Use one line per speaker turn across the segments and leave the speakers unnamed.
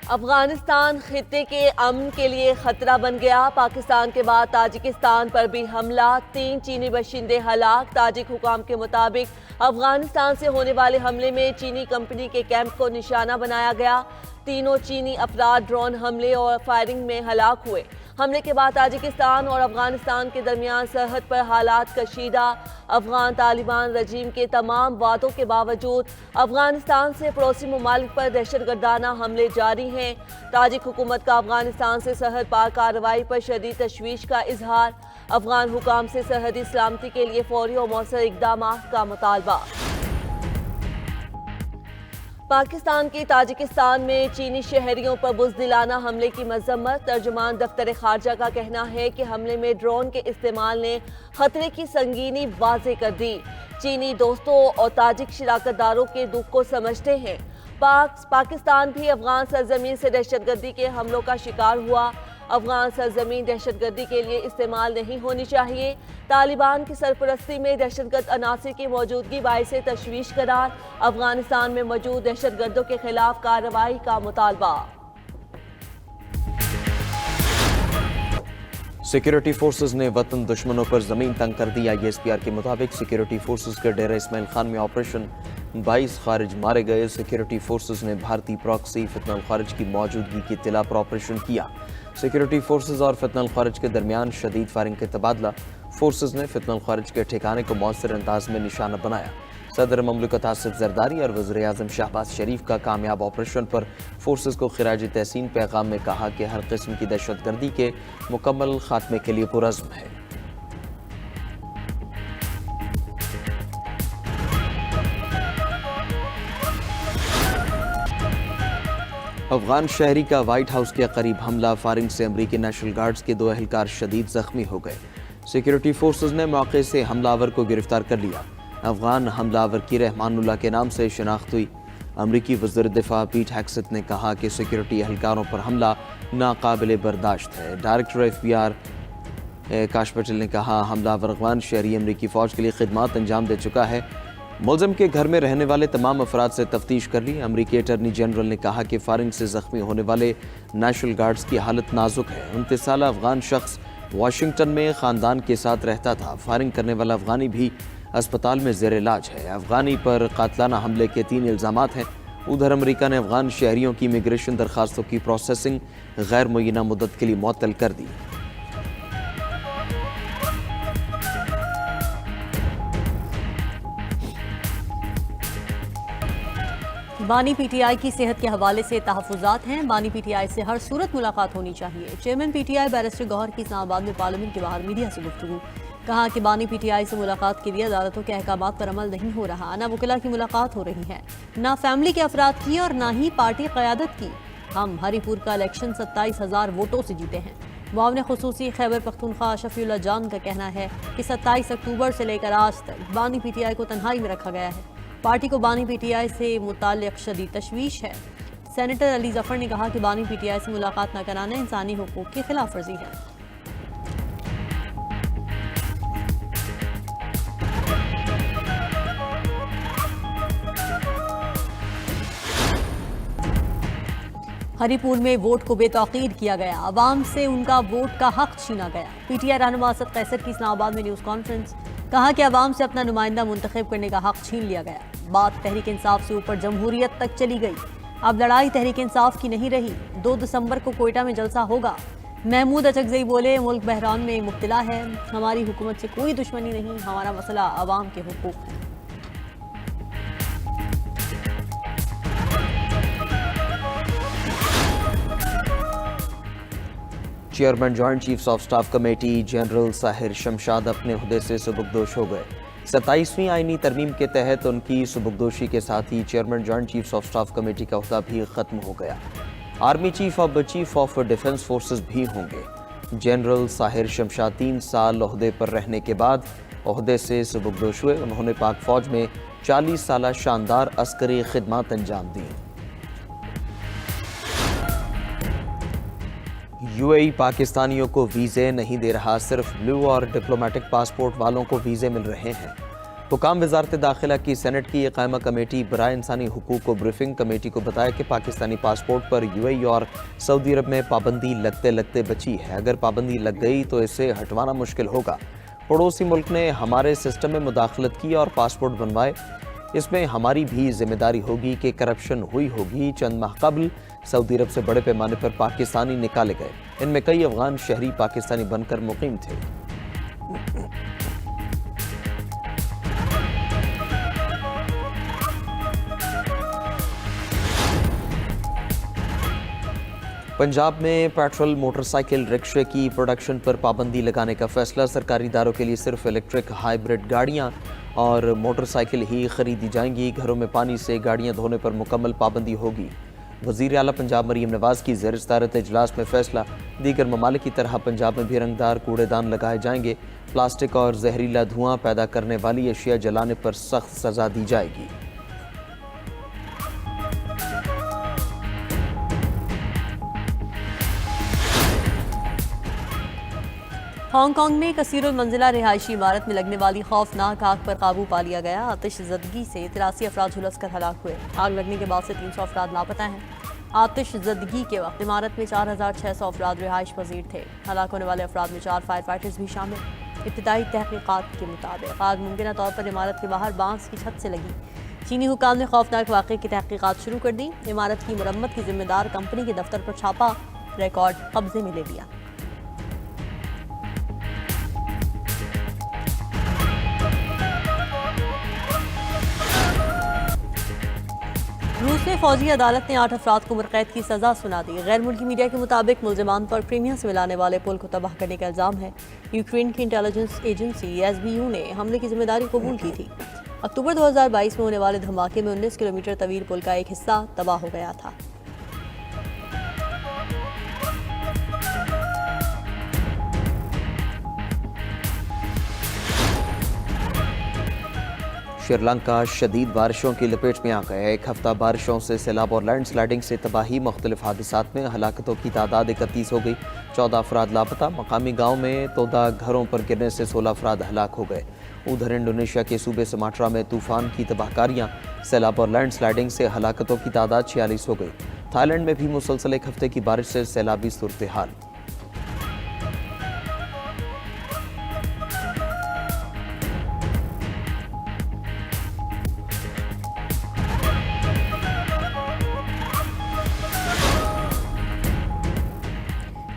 अफगानिस्तान खित्ते के अमन के लिए खतरा बन गया। पाकिस्तान के बाद ताजिकिस्तान पर भी हमला, 3 चीनी बशिंदे हलाक। ताजिक हुकाम के मुताबिक अफगानिस्तान से होने वाले हमले में चीनी कंपनी के कैंप को निशाना बनाया गया। तीनों चीनी अफराद ड्रोन हमले और फायरिंग में हलाक हुए। हमले के बाद ताजिकिस्तान और अफगानिस्तान के दरमियान सरहद पर हालात कशीदा। अफगान तालिबान रजीम के तमाम वादों के बावजूद अफगानिस्तान से पड़ोसी ममालिक पर दहशतगर्दाना हमले जारी हैं। ताजिक हुकूमत का अफगानिस्तान से सरहद पार कार्रवाई पर शदीद तशवीश का इजहार। अफगान हुकाम से सरहदी सलामती के लिए फौरी और मौसर इकदाम का मुतालबा। पाकिस्तान की ताजिकिस्तान में चीनी शहरियों पर बुज़दिलाना हमले की मजम्मत। तर्जुमान दफ्तर खारजा का कहना है कि हमले में ड्रोन के इस्तेमाल ने खतरे की संगीनी वाज़े कर दी। चीनी दोस्तों और ताजिक शिराकतदारों के दुख को समझते हैं। पाकिस्तान भी अफगान सरजमीन से दहशतगर्दी के हमलों का शिकार हुआ। अफगान सरजमीन दहशतगर्दी के लिए इस्तेमाल नहीं होनी चाहिए। तालिबान की सरपरस्ती में दहशतगर्द अनासर की मौजूदगी बाइस तशवीश करार। अफगानिस्तान में मौजूद दहशतगर्दों के खिलाफ कार्रवाई का मुतालबा।
सिक्योरिटी फोर्सेज ने वतन दुश्मनों पर जमीन तंग कर दी। ISPR के मुताबिक सिक्योरिटी फोर्सेज के डेरा इस्माइल खान में ऑपरेशन 22 खारिज मारे गए। सिक्योरिटी फोर्सेज ने भारतीय प्रॉक्सी फितनल खारिज की मौजूदगी की इत्तला पर ऑपरेशन किया। सिक्योरिटी फोर्सेज और फितनल खारिज के दरमियान शदीद फायरिंग के तबादला। फोर्सेज ने फितनल खारिज के ठिकाने को मौसर अंदाज में निशाना बनाया। सदर ममलिकत आसिफ जरदारी और वज़ीर आज़म शहबाज शरीफ का कामयाब ऑपरेशन पर फोर्सेज को खिराज तहसीन पैगाम में कहा कि हर किस्म की दहशतगर्दी के मुकम्मल खात्मे के लिए पुरज़्म है। अफगान शहरी का व्हाइट हाउस के करीब हमला, फायरिंग से अमरीकी नेशनल गार्ड्स के 2 अहलकार शदीद जख्मी हो गए। सिक्योरिटी फोर्सेज ने मौके से हमलावर को गिरफ्तार कर लिया। अफगान हमलावर की रहमानुल्लाह के नाम से शनाख्त हुई। अमरीकी वज़ीर दिफा पीट हेक्सेट ने कहा कि सिक्योरिटी एहलकारों पर हमला नाकाबिले बर्दाश्त है। डायरेक्टर FBI काश पटेल ने कहा हमलावर अफगान शहरी अमरीकी फ़ौज के लिए खिदमत अंजाम दे चुका है। मुलज़म के घर में रहने वाले तमाम अफराद से तफ्तीश कर ली। अमरीकी अटर्नी जनरल ने कहा कि फायरिंग से जख्मी होने वाले नेशनल गार्ड्स की हालत नाजुक है। 29 साल अफगान शख्स वाशिंगटन में ख़ानदान के साथ रहता था। फायरिंग करने वाला अफगानी भी अस्पताल में ज़ेर इलाज है। अफगानी पर कातलाना हमले के 3 इल्ज़ामात हैं। उधर अमरीका ने अफगान शहरियों की इमिग्रेशन दरखास्तों की प्रोसेसिंग गैर मुय्यना मुद्दत के लिए मुअत्तल कर दी।
बानी PTI की सेहत के हवाले से तहफ़्फ़ुज़ात हैं। बानी PTI से हर सूरत मुलाकात होनी चाहिए। चेयरमैन PTI बैरिस्टर गौहर की इस्लामाबाद में पार्लियामेंट के बाहर मीडिया से गुफ्तगू। कहा कि बानी PTI से मुलाकात के लिए अदालतों के अहकामात पर अमल नहीं हो रहा। ना वकीला की मुलाकात हो रही है, ना फैमिली के अफराद की और ना ही पार्टी क़यादत की। हम हरीपुर का इलेक्शन 27,000 वोटों से जीते हैं। मुआविन ख़ुसूसी खैबर पख्तूनख्वा शफीउल्लाह जान का कहना है कि 27 अक्टूबर से लेकर आज तक बानी PTI को तन्हाई में रखा गया है। पार्टी को बानी PTI से मुताल्लिक़ शदीद तशवीश है। सेनेटर अली जफ़र ने कहा कि बानी PTI से मुलाकात न कराना इंसानी हुकूक़ की खिलाफ वर्जी है। हरीपुर में वोट को बेतौकीर किया गया। अवाम से उनका वोट का हक छीना गया। PTI रहनुमा असद कैसर की इस्लामाबाद में न्यूज़ कॉन्फ्रेंस। कहा कि अवाम से अपना नुमाइंदा मुंतखब करने का हक छीन लिया गया। बात तहरीक इंसाफ से ऊपर जमहूरियत तक चली गई। अब लड़ाई तहरीक इंसाफ की नहीं रही। 2 दिसंबर को कोयटा में जलसा होगा। महमूद अचकज़ई बोले, मुल्क बहरान में मुब्तला है। हमारी हुकूमत से कोई दुश्मनी नहीं, हमारा मसला अवाम के हुकूक है।
Chairman joint chiefs of staff committee general Sahir Shamshad अपने ओहदे से सुबुकदोश हो गए। 27वीं आईनी तरमीम के तहत उनकी सुबुकदोशी के साथ ही chairman joint chiefs of staff committee का ओहदा भी खत्म हो गया। आर्मी चीफ अब चीफ ऑफ डिफेंस फोर्सेस भी होंगे। जनरल साहिर शमशाद 3 साल ओहदे पर रहने के बाद ओहदे से सुबुकदोश हुए। उन्होंने पाक फौज में 40 साल शानदार अस्करी खिदमत अंजाम दी। UAE पाकिस्तानियों को वीज़े नहीं दे रहा, सिर्फ ब्लू और डिप्लोमेटिक पासपोर्ट वालों को वीज़े मिल रहे हैं। हुकाम वजारत दाखिला की सेनेट की कायमा कमेटी बराए इंसानी हुकूक को ब्रीफिंग। कमेटी को बताया कि पाकिस्तानी पासपोर्ट पर यूएई और सऊदी अरब में पाबंदी लगते लगते बची है। अगर पाबंदी लग गई तो इसे हटवाना मुश्किल होगा। पड़ोसी मुल्क ने हमारे सिस्टम में मुदाखलत की और पासपोर्ट बनवाए, इसमें हमारी भी जिम्मेदारी होगी कि करप्शन हुई होगी। चंद माह कबल सऊदी अरब से बड़े पैमाने पर पाकिस्तानी निकाले गए, इनमें कई अफगान शहरी पाकिस्तानी बनकर मुकीम थे। पंजाब में पेट्रोल मोटरसाइकिल रिक्शे की प्रोडक्शन पर पाबंदी लगाने का फैसला। सरकारी इदारों के लिए सिर्फ इलेक्ट्रिक हाइब्रिड गाड़ियां और मोटरसाइकिल ही खरीदी जाएंगी। घरों में पानी से गाड़ियां धोने पर मुकम्मल पाबंदी होगी। वज़ीर आला पंजाब मरीम नवाज की ज़ेर सदारत इजलास में फैसला। दीगर ममालिक की तरह पंजाब में भी रंगदार कूड़ेदान लगाए जाएंगे। प्लास्टिक और जहरीला धुआं पैदा करने वाली अशिया जलाने पर सख्त सजा दी जाएगी।
हांगकांग में कसीरुल मंजिला रिहायशी इमारत में लगने वाली खौफनाक आग पर काबू पा लिया गया। आतिशज़दगी से 83 अफराद झुलसकर हलाक हुए। आग लगने के बाद से 300 अफराद लापता हैं। आतिशज़दगी के वक्त इमारत में 4600 अफराद रिहाइश पजीर थे। हलाक होने वाले अफराद में 4 फायर फाइटर्स भी शामिल। इब्तिदाई तहकीकात के मुताबिक आग मुमकिन तौर पर इमारत के बाहर बांस की छत से लगी। चीनी हुकाम ने खौफनाक वाक़े की तहकीकात शुरू कर दी। इमारत की मरम्मत की जिम्मेदार कंपनी के दफ्तर पर छापा, रिकॉर्ड कब्जे में ले लिया। रूस में फौजी अदालत ने 8 अफराद को उम्र कैद की सजा सुना दी। गैर मुल्की मीडिया के मुताबिक मुलजिमान पर क्रीमिया से मिलाने वाले पुल को तबाह करने का इल्जाम है। यूक्रेन की इंटेलिजेंस एजेंसी SBU ने हमले की जिम्मेदारी कबूल की थी। अक्टूबर 2022 में होने वाले धमाके में 19 किलोमीटर तवील पुल का एक हिस्सा तबाह हो गया था।
श्रीलंका शदीद बारिशों की लपेट में आ गया है। एक हफ्ता बारिशों से सैलाब और लैंड स्लाइडिंग से तबाही। मुख्तलिफ हादसात में हलाकतों की तादाद 31 हो गई। 14 अफराद लापता। मकामी गाँव में तोदा घरों पर गिरने से 16 अफराद हलाक हो गए। उधर इंडोनेशिया के सूबे सुमात्रा में तूफान की तबाहकारियाँ, सैलाब और लैंड स्लाइडिंग से हलाकतों की तादाद 46 हो गई। थाईलैंड में भी मुसलसल एक हफ्ते की बारिश से सैलाबी सूरत हाल।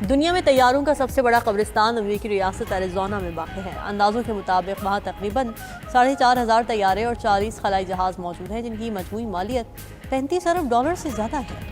दुनिया में तैयारों का सबसे बड़ा कब्रिस्तान अमेरिकी रियासत एरिज़ोना में वाक़ है। अंदाज़ों के मुताबिक वहाँ तकरीबन 4500 तैयारे और 40 खलाई जहाज़ मौजूद हैं, जिनकी मजमूई मालियत $35 अरब से ज़्यादा है।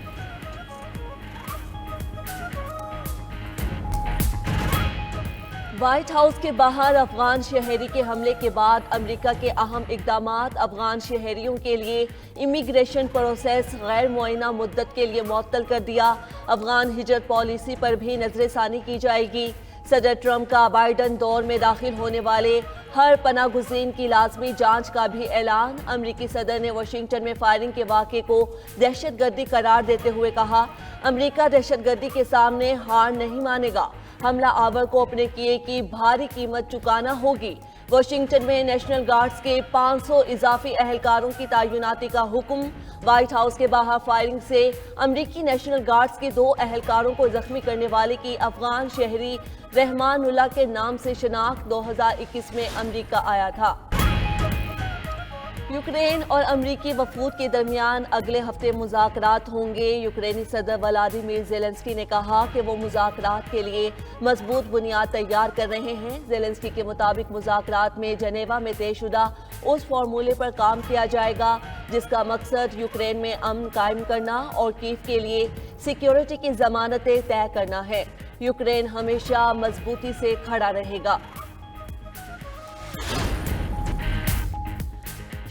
व्हाइट हाउस के बाहर अफगान शहरी के हमले के बाद अमेरिका के अहम इक़दामात। अफगान शहरियों के लिए इमिग्रेशन प्रोसेस गैर मुअय्यना मुद्दत के लिए मुअत्तल कर दिया। अफगान हिजरत पॉलिसी पर भी नज़रसानी की जाएगी। सदर ट्रंप का बाइडन दौर में दाखिल होने वाले हर पनाह गुज़ीन की लाजमी जांच का भी ऐलान। अमरीकी सदर ने वाशिंगटन में फायरिंग के वाक़े को दहशतगर्दी करार देते हुए कहा, अमरीका दहशतगर्दी के सामने हार नहीं मानेगा। हमला आवर को अपने किए की भारी कीमत चुकाना होगी। वाशिंगटन में नेशनल गार्ड्स के 500 इजाफी अहलकारों की तैनाती का हुक्म। व्हाइट हाउस के बाहर फायरिंग से अमरीकी नेशनल गार्ड्स के 2 अहलकारों को जख्मी करने वाले की अफगान शहरी रहमानुल्लाह के नाम से शनाख्त 2021 में अमरीका आया था। यूक्रेन और अमरीकी वफूद के दरमियान अगले हफ्ते मुज़ाकरात होंगे। यूक्रेनी सदर व्लादिमीर ज़ेलेंस्की ने कहा कि वो मुज़ाकरात के लिए मजबूत बुनियाद तैयार कर रहे हैं। ज़ेलेंस्की के मुताबिक मुज़ाकरात में जनेवा में तयशुदा उस फार्मूले पर काम किया जाएगा जिसका मकसद यूक्रेन में अमन कायम करना और कीव के लिए सिक्योरिटी की ज़मानतें तय करना है। यूक्रेन हमेशा मजबूती से खड़ा रहेगा।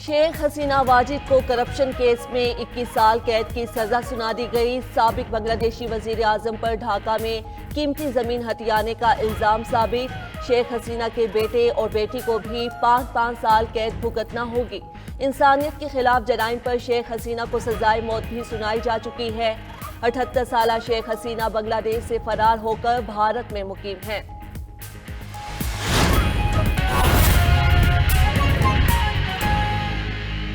शेख हसीना वाजिद को करप्शन केस में 21 साल कैद की सजा सुना दी गई। साबिक बांग्लादेशी वजीर आजम पर ढाका में कीमती जमीन हथियाने का इल्जाम साबित। शेख हसीना के बेटे और बेटी को भी 5-5 साल कैद भुगतना होगी। इंसानियत के खिलाफ जराइम पर शेख हसीना को सजाए मौत भी सुनाई जा चुकी है। 78 साला शेख हसीना बांग्लादेश से फरार होकर भारत में मुकीम है।